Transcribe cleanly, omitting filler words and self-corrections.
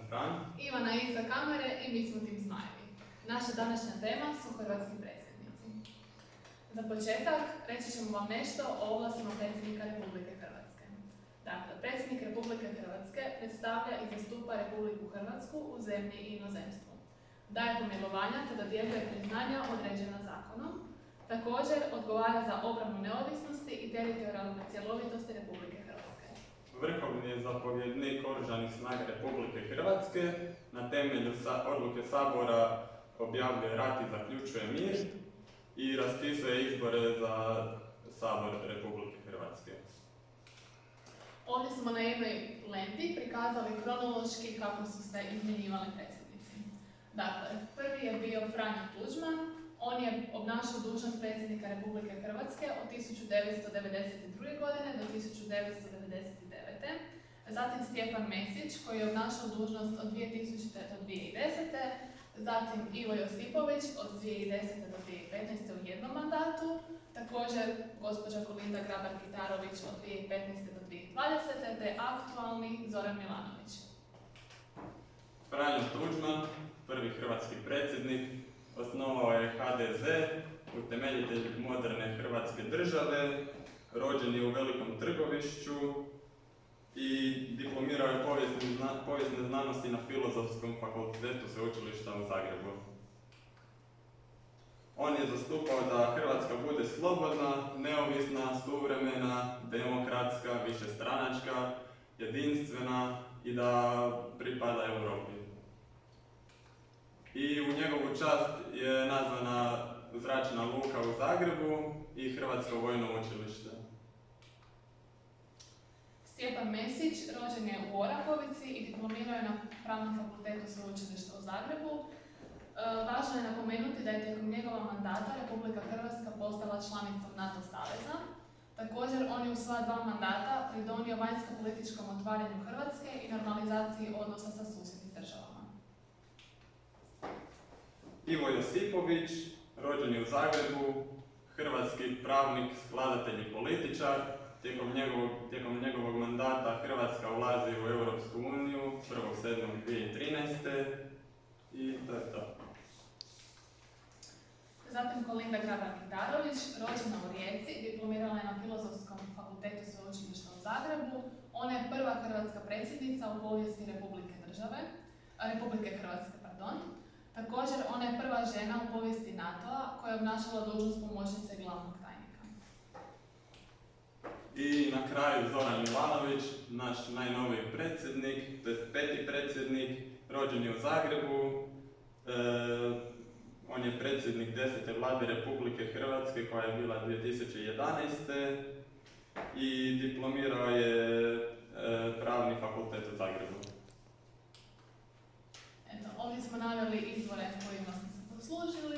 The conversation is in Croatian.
Fran. Ivana iza kamere i mi smo tim Zmajevi. Naša današnja tema su hrvatski predsjednici. Za početak reći ćemo vam nešto o ovlastima predsjednika Republike Hrvatske. Dakle, predsjednik Republike Hrvatske predstavlja i zastupa Republiku Hrvatsku u zemlji i inozemstvu. Daje pomilovanja te dodjeljuje priznanja određena zakonom. Također odgovara za obranu neovisnosti i teritorijalne cjelovitosti Republike Hrvatske. Vrhovni je zapovjednik Oružanih snaga Republike Hrvatske, na temelju odluke Sabora objavljuje rat i zaključuje mir i raspisuje izbore za Sabor Republike Hrvatske. Ovdje smo na jednoj lenti prikazali kronološki kako su se izmjenjivali predsjednici. Dakle, prvi je bio Franjo Tuđman, on je obnašao dužnost predsjednika Republike Hrvatske od 1992. godine do 1999. Zatim Stjepan Mesić koji je obnašao dužnost od 2000. do 2010. Zatim Ivo Josipović od 2010. do 2015. u jednom mandatu. Također gospođa Kolinda Grabar-Kitarović od 2015. do 2020. te aktualni Zoran Milanović. Franjo Tuđman, prvi hrvatski predsjednik, osnovao je HDZ, utemeljitelj moderne Hrvatske države, rođen je u Velikom Trgovišću i diplomirao je povijesne znanosti na Filozofskom fakultetu Sveučilišta u Zagrebu. On je zastupao da Hrvatska bude slobodna, neovisna, suvremena, demokratska, višestranačka, jedinstvena i da pripada Europi. I u njegovu čast je nazvana Zračna luka u Zagrebu i Hrvatsko vojno učilište. Stjepan Mesić rođen je u Orahovici i diplomirao je na Pravnom fakultetu Sveučilišta u Zagrebu. Važno je napomenuti da je tijekom njegova mandata Republika Hrvatska postala članicom NATO saveza. Također, on je u sva dva mandata pridonio vanjsko-političkom otvaranju Hrvatske i normalizaciji odnosa sa susjednim državama. Ivo Josipović, rođen je u Zagrebu, hrvatski pravnik, skladatelj i političar. Tijekom njegovog mandata Hrvatska ulazi u Europsku uniju 1.7.2013. i to je to. Zatim Kolinda Grabar-Kitarović, rođena u Rijeci, diplomirala je na Filozofskom fakultetu Sveučilišta u Zagrebu. Ona je prva hrvatska predsjednica u povijesti Republike Hrvatske. Također, ona je prva žena u povijesti NATO-a koja je obnašala dužnost pomoćnice glavnog tajnika. I na kraju Zoran Milanović, naš najnoviji predsjednik, to je peti predsjednik, rođen je u Zagrebu. On je predsjednik 10. vlade Republike Hrvatske koja je bila 2011. i diplomirao je Pravni fakultet u Zagrebu. Eto, ovdje smo naveli izvore kojima smo se poslužili